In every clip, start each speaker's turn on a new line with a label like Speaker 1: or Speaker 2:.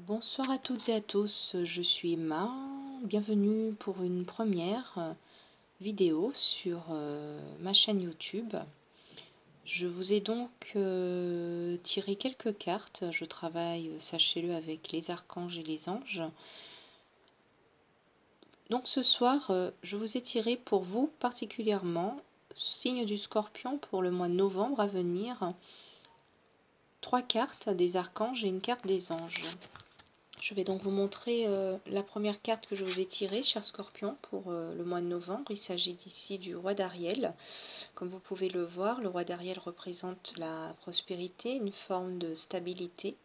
Speaker 1: Bonsoir à toutes et à tous, je suis Emma, bienvenue pour une première vidéo sur ma chaîne YouTube. Je vous ai donc tiré quelques cartes, je travaille, sachez-le, avec les archanges et les anges. Donc ce soir, je vous ai tiré pour vous particulièrement, signe du Scorpion pour le mois de novembre à venir, 3 cartes des archanges et une carte des anges. Je vais donc vous montrer la première carte que je vous ai tirée, cher Scorpion, pour le mois de novembre. Il s'agit ici du roi d'Ariel. Comme vous pouvez le voir, le roi d'Ariel représente la prospérité, une forme de stabilité,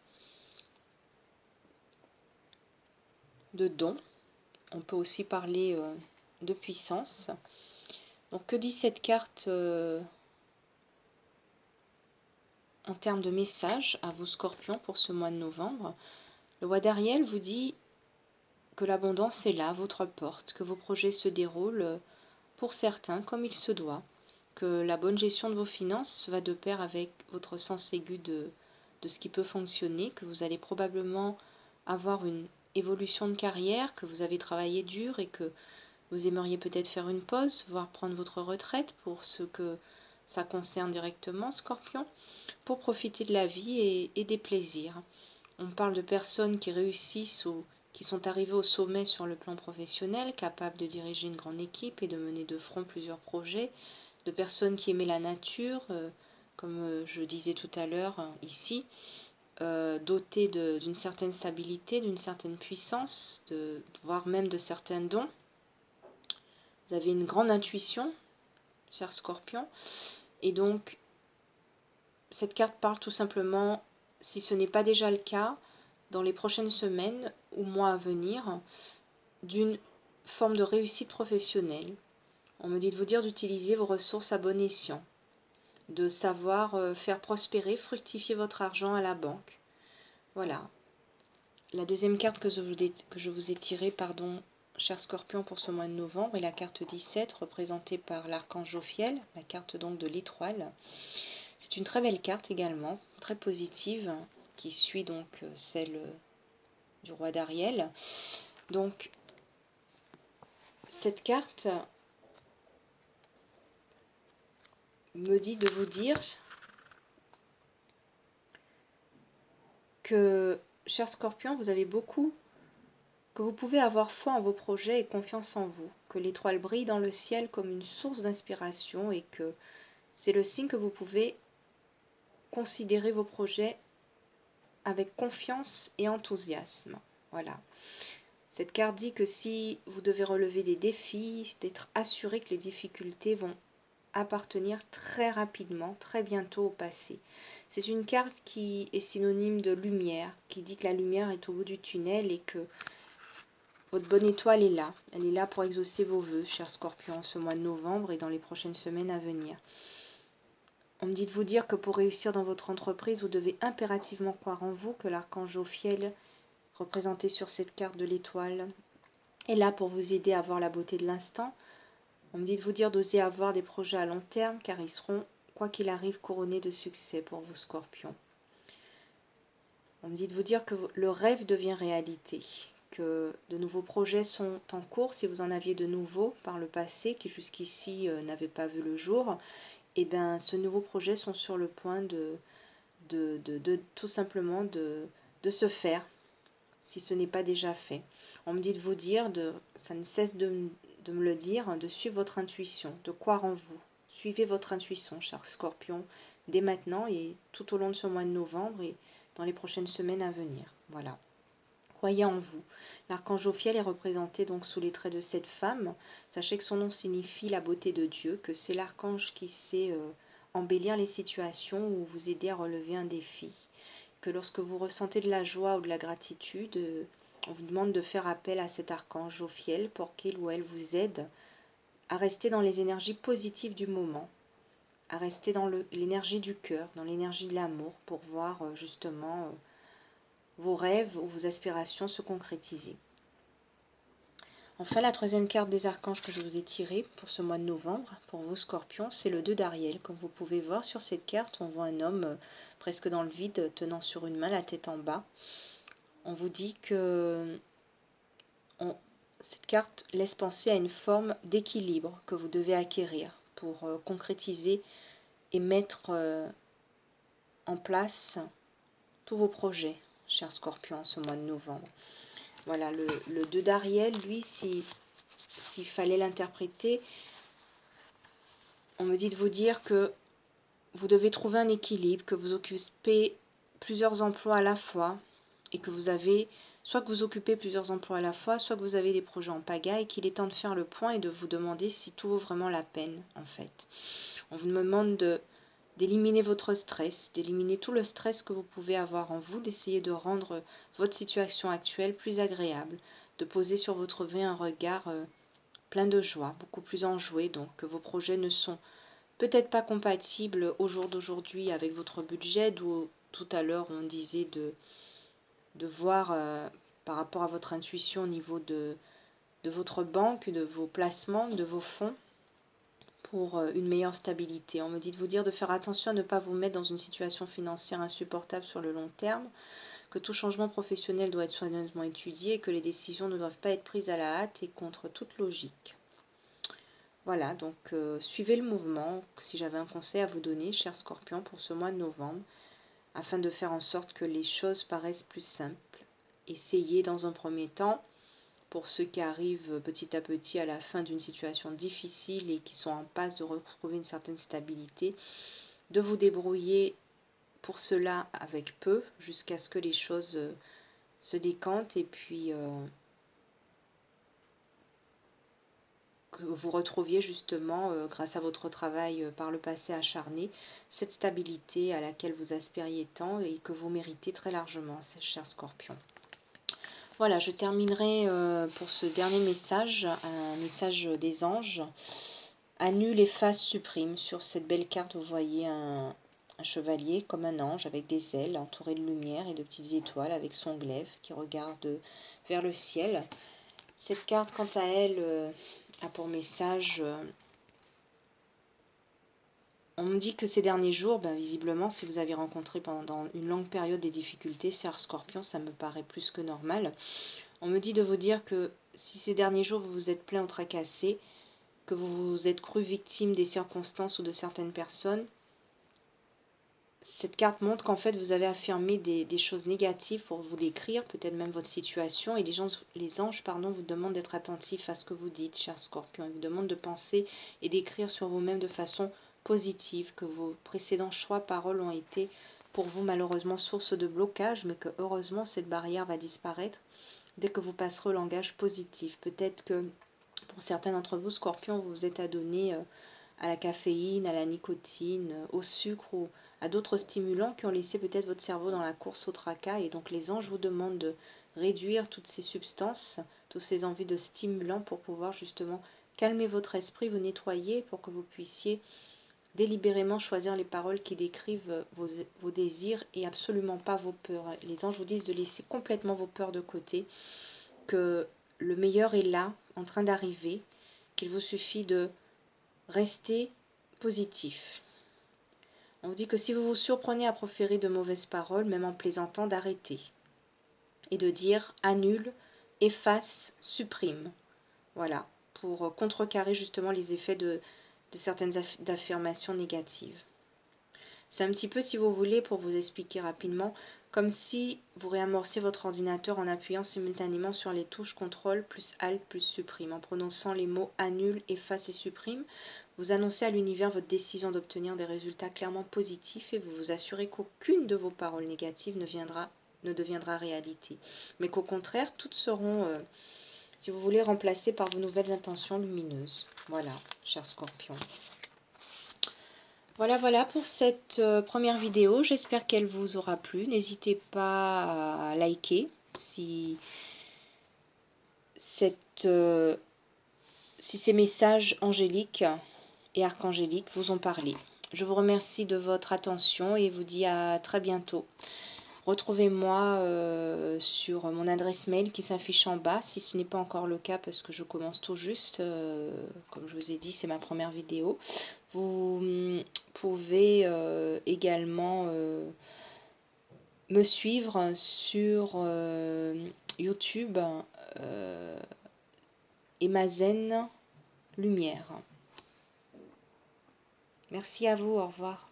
Speaker 1: de don. On peut aussi parler de puissance. Donc que dit cette carte en termes de message à vous, Scorpions, pour ce mois de novembre? Le roi d'Ariel vous dit que l'abondance est là, à votre porte, que vos projets se déroulent pour certains comme il se doit, que la bonne gestion de vos finances va de pair avec votre sens aigu de ce qui peut fonctionner, que vous allez probablement avoir une évolution de carrière, que vous avez travaillé dur et que vous aimeriez peut-être faire une pause, voire prendre votre retraite pour ce que ça concerne directement, Scorpion, pour profiter de la vie et des plaisirs. On parle de personnes qui réussissent ou qui sont arrivées au sommet sur le plan professionnel, capables de diriger une grande équipe et de mener de front plusieurs projets, de personnes qui aimaient la nature, comme je disais tout à l'heure ici, dotées d'une certaine stabilité, d'une certaine puissance, voire même de certains dons. Vous avez une grande intuition, cher Scorpion, et donc cette carte parle tout simplement, si ce n'est pas déjà le cas, dans les prochaines semaines ou mois à venir, d'une forme de réussite professionnelle. On me dit de vous dire d'utiliser vos ressources à bon escient, de savoir faire prospérer, fructifier votre argent à la banque. Voilà. La deuxième carte que je vous ai tirée, cher Scorpion, pour ce mois de novembre, est la carte 17, représentée par l'archange Jophiel, la carte donc de l'étoile. C'est une très belle carte également, très positive, qui suit donc celle du roi d'Ariel. Donc, cette carte me dit de vous dire que, cher Scorpion, que vous pouvez avoir foi en vos projets et confiance en vous, que l'étoile brille dans le ciel comme une source d'inspiration et que c'est le signe que vous pouvez considérer vos projets avec confiance et enthousiasme. Voilà. Cette carte dit que si vous devez relever des défis, d'être assuré que les difficultés vont appartenir très rapidement, très bientôt au passé. C'est une carte qui est synonyme de lumière, qui dit que la lumière est au bout du tunnel et que votre bonne étoile est là. Elle est là pour exaucer vos vœux, cher Scorpion, en ce mois de novembre et dans les prochaines semaines à venir. On me dit de vous dire que pour réussir dans votre entreprise, vous devez impérativement croire en vous, que l'archange Jophiel, représenté sur cette carte de l'étoile, est là pour vous aider à voir la beauté de l'instant. On me dit de vous dire d'oser avoir des projets à long terme, car ils seront, quoi qu'il arrive, couronnés de succès pour vous, Scorpions. On me dit de vous dire que le rêve devient réalité, que de nouveaux projets sont en cours, si vous en aviez de nouveaux par le passé, qui jusqu'ici n'avaient pas vu le jour. Et bien, ce nouveau projet sont sur le point tout simplement de se faire, si ce n'est pas déjà fait. On me dit de vous dire, ça ne cesse de me le dire, de suivre votre intuition, de croire en vous. Suivez votre intuition, cher Scorpion, dès maintenant et tout au long de ce mois de novembre et dans les prochaines semaines à venir. Voilà. Croyez en vous. L'archange Jophiel est représenté donc sous les traits de cette femme. Sachez que son nom signifie la beauté de Dieu, que c'est l'archange qui sait embellir les situations ou vous aider à relever un défi. Que lorsque vous ressentez de la joie ou de la gratitude, on vous demande de faire appel à cet archange Jophiel pour qu'il ou elle vous aide à rester dans les énergies positives du moment, à rester dans l'énergie du cœur, dans l'énergie de l'amour, pour voir justement vos rêves ou vos aspirations se concrétiser. Enfin, la troisième carte des archanges que je vous ai tirée pour ce mois de novembre, pour vos scorpions, c'est le 2 d'Ariel. Comme vous pouvez voir sur cette carte, on voit un homme presque dans le vide, tenant sur une main, la tête en bas. On vous dit que cette carte laisse penser à une forme d'équilibre que vous devez acquérir pour concrétiser et mettre en place tous vos projets, cher Scorpion, en ce mois de novembre. Voilà, le 2 d'Ariel, lui, s'il fallait l'interpréter, on me dit de vous dire que vous devez trouver un équilibre, que vous occupez plusieurs emplois à la fois et que vous avez, soit que vous occupez plusieurs emplois à la fois, soit que vous avez des projets en pagaille et qu'il est temps de faire le point et de vous demander si tout vaut vraiment la peine, en fait. On vous demande d'éliminer votre stress, d'éliminer tout le stress que vous pouvez avoir en vous, d'essayer de rendre votre situation actuelle plus agréable, de poser sur votre vie un regard plein de joie, beaucoup plus enjoué, donc que vos projets ne sont peut-être pas compatibles au jour d'aujourd'hui avec votre budget, d'où tout à l'heure on disait de voir par rapport à votre intuition au niveau de votre banque, de vos placements, de vos fonds, pour une meilleure stabilité. On me dit de vous dire de faire attention à ne pas vous mettre dans une situation financière insupportable sur le long terme, que tout changement professionnel doit être soigneusement étudié et que les décisions ne doivent pas être prises à la hâte et contre toute logique. Voilà, donc suivez le mouvement, si j'avais un conseil à vous donner, cher Scorpion, pour ce mois de novembre, afin de faire en sorte que les choses paraissent plus simples. Essayez dans un premier temps, pour ceux qui arrivent petit à petit à la fin d'une situation difficile et qui sont en passe de retrouver une certaine stabilité, de vous débrouiller pour cela avec peu, jusqu'à ce que les choses se décantent et puis que vous retrouviez justement, grâce à votre travail par le passé acharné, cette stabilité à laquelle vous aspiriez tant et que vous méritez très largement, cher Scorpion. Voilà, je terminerai pour ce dernier message, un message des anges. Annule, efface, supprime. Sur cette belle carte, vous voyez un chevalier comme un ange avec des ailes entouré de lumière et de petites étoiles avec son glaive qui regarde vers le ciel. Cette carte, quant à elle, a pour message... on me dit que ces derniers jours, visiblement, si vous avez rencontré pendant une longue période des difficultés, cher Scorpion, ça me paraît plus que normal. On me dit de vous dire que si ces derniers jours vous vous êtes plaint ou tracassé, que vous vous êtes cru victime des circonstances ou de certaines personnes, cette carte montre qu'en fait vous avez affirmé des choses négatives pour vous décrire, peut-être même votre situation, et les anges vous demandent d'être attentifs à ce que vous dites, cher Scorpion. Ils vous demandent de penser et d'écrire sur vous-même de façon positive, que vos précédents choix, paroles ont été pour vous malheureusement source de blocage, mais que heureusement cette barrière va disparaître dès que vous passerez au langage positif. Peut-être que pour certains d'entre vous, Scorpion, vous vous êtes adonné à la caféine, à la nicotine, au sucre ou à d'autres stimulants qui ont laissé peut-être votre cerveau dans la course au tracas. Et donc les anges vous demandent de réduire toutes ces substances, toutes ces envies de stimulants pour pouvoir justement calmer votre esprit, vous nettoyer pour que vous puissiez délibérément choisir les paroles qui décrivent vos désirs et absolument pas vos peurs. Les anges vous disent de laisser complètement vos peurs de côté, que le meilleur est là, en train d'arriver, qu'il vous suffit de rester positif. On vous dit que si vous vous surprenez à proférer de mauvaises paroles, même en plaisantant, d'arrêter et de dire annule, efface, supprime. Voilà, pour contrecarrer justement les effets de certaines affirmations négatives. C'est un petit peu, si vous voulez, pour vous expliquer rapidement, comme si vous réamorciez votre ordinateur en appuyant simultanément sur les touches CTRL plus ALT plus supprime. En prononçant les mots annule, efface et supprime, vous annoncez à l'univers votre décision d'obtenir des résultats clairement positifs et vous vous assurez qu'aucune de vos paroles négatives ne deviendra réalité. Mais qu'au contraire, toutes seront, si vous voulez, remplacées par vos nouvelles intentions lumineuses. Voilà, cher Scorpion. Voilà pour cette première vidéo. J'espère qu'elle vous aura plu. N'hésitez pas à liker si ces messages angéliques et archangéliques vous ont parlé. Je vous remercie de votre attention et vous dis à très bientôt. Retrouvez-moi sur mon adresse mail qui s'affiche en bas, si ce n'est pas encore le cas parce que je commence tout juste. Comme je vous ai dit, c'est ma première vidéo. Vous pouvez également me suivre sur YouTube Emazen Lumière. Merci à vous, au revoir.